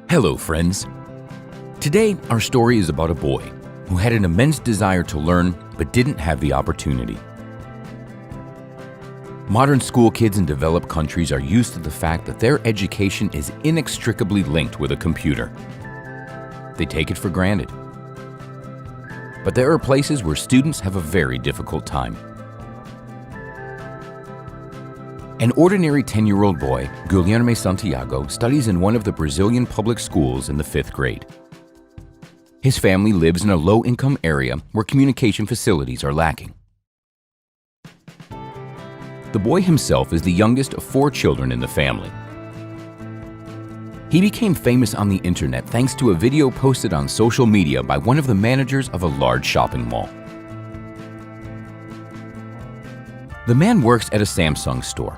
Hello, friends. Today, our story is about a boy who had an immense desire to learn but didn't have the opportunity. Modern school kids in developed countries are used to the fact that their education is inextricably linked with a computer. They take it for granted. But there are places where students have a very difficult time. An ordinary 10-year-old boy, Guilherme Santiago, studies in one of the Brazilian public schools in the 5th grade. His family lives in a low-income area where communication facilities are lacking. The boy himself is the youngest of 4 children in the family. He became famous on the internet thanks to a video posted on social media by one of the managers of a large shopping mall. The man works at a Samsung store.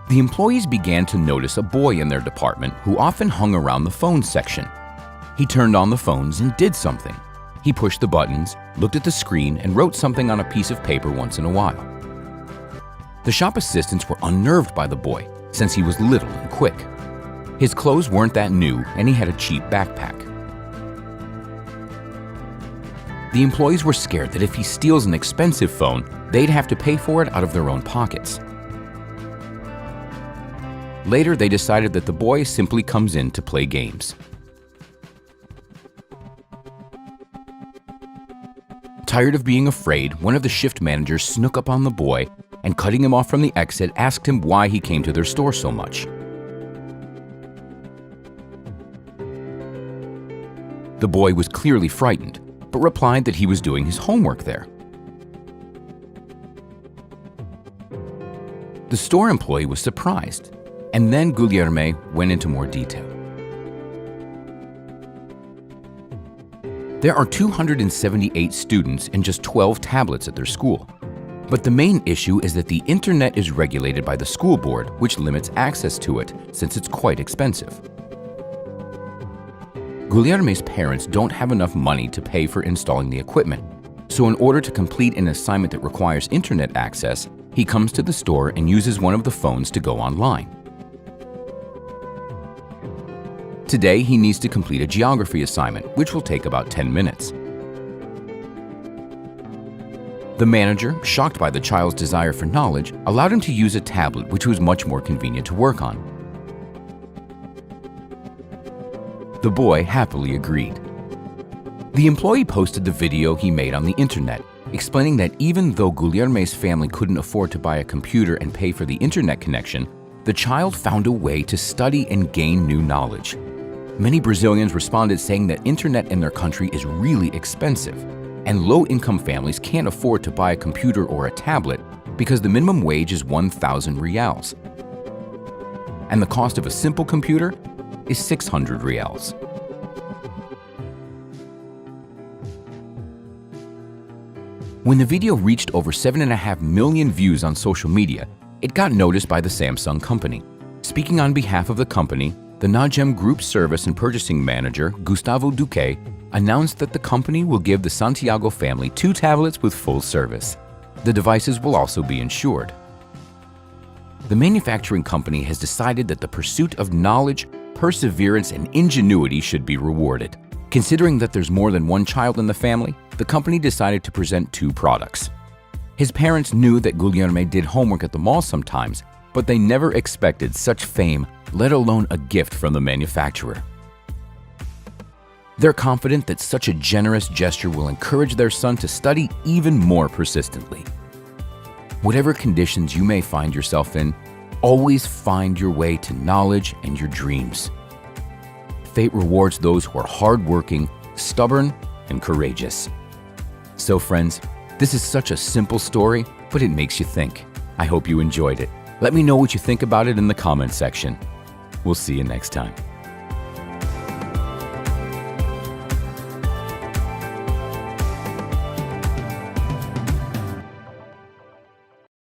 The employees began to notice a boy in their department who often hung around the phones section. He turned on the phones and did something. He pushed the buttons, looked at the screen, and wrote something on a piece of paper once in a while. The shop assistants were unnerved by the boy, since he was little and quick. His clothes weren't that new, and he had a cheap backpack. The employees were scared that if he steals an expensive phone, they'd have to pay for it out of their own pockets. Later, they decided that the boy simply comes in to play games. Tired of being afraid, one of the shift managers snuck up on the boy and, cutting him off from the exit, asked him why he came to their store so much. The boy was clearly frightened, but replied that he was doing his homework there. The store employee was surprised, and then Guilherme went into more detail. There are 278 students and just 12 tablets at their school. But the main issue is that the internet is regulated by the school board, which limits access to it since it's quite expensive. Guilherme's parents don't have enough money to pay for installing the equipment, so in order to complete an assignment that requires internet access, he comes to the store and uses one of the phones to go online. Today, he needs to complete a geography assignment, which will take about 10 minutes. The manager, shocked by the child's desire for knowledge, allowed him to use a tablet, which was much more convenient to work on. The boy happily agreed. The employee posted the video he made on the internet, explaining that even though Guilherme's family couldn't afford to buy a computer and pay for the internet connection, the child found a way to study and gain new knowledge. Many Brazilians responded saying that internet in their country is really expensive, and low-income families can't afford to buy a computer or a tablet because the minimum wage is 1,000 reals. And the cost of a simple computer is 600 reals. When the video reached over 7.5 million views on social media, it got noticed by the Samsung company. Speaking on behalf of the company, the Nagem Group Service and Purchasing Manager, Gustavo Duque, announced that the company will give the Santiago family 2 tablets with full service. The devices will also be insured. The manufacturing company has decided that the pursuit of knowledge, perseverance, and ingenuity should be rewarded. Considering that there's more than one child in the family, the company decided to present 2 products. His parents knew that Guilherme did homework at the mall sometimes, but they never expected such fame, let alone a gift from the manufacturer. They're confident that such a generous gesture will encourage their son to study even more persistently. Whatever conditions you may find yourself in, always find your way to knowledge and your dreams. Fate rewards those who are hardworking, stubborn, and courageous. So friends, this is such a simple story, but it makes you think. I hope you enjoyed it. Let me know what you think about it in the comments section. We'll see you next time.